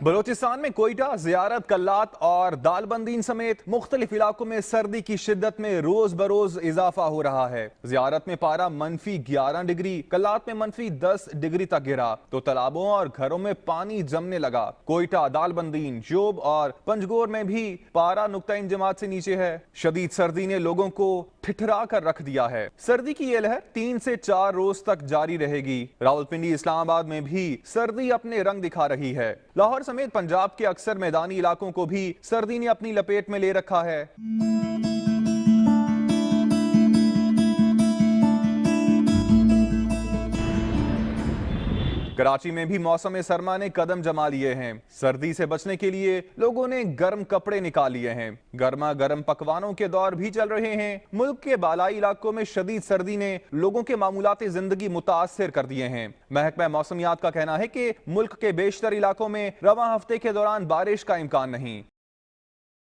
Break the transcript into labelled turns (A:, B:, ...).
A: बलोचिस्तान में कोयटा, जियारत, कल्लात और दालबंदीन समेत मुख्तलिफ इलाकों में सर्दी की शिद्दत में रोज बरोज इजाफा हो रहा है। जियारत में पारा -11 डिग्री, कल्लात में -10 डिग्री तक गिरा तो तालाबों और घरों में पानी जमने लगा। कोयटा, दालबंदीन, जोब और पंजगोर में भी पारा नुक्ता इंजमात से नीचे है। शदीद सर्दी ने लोगों को ठिठुरा कर रख दिया है। सर्दी की ये लहर 3 से 4 रोज तक जारी रहेगी। रावलपिंडी, इस्लामाबाद में भी सर्दी अपने रंग दिखा रही है। लाहौर समेत पंजाब के अक्सर मैदानी इलाकों को भी सर्दी ने अपनी लपेट में ले रखा है। कराची में भी मौसम सरमा ने कदम जमा लिए हैं। सर्दी से बचने के लिए लोगों ने गर्म कपड़े निकाल लिए हैं। गर्मा गर्म पकवानों के दौर भी चल रहे हैं। मुल्क के बालाई इलाकों में शदीद सर्दी ने लोगों के मामूलाती जिंदगी मुतासिर कर दिए हैं। महकमा मौसमियात का कहना है कि मुल्क के बेशतर इलाकों में रवां हफ्ते के दौरान बारिश का इम्कान नहीं।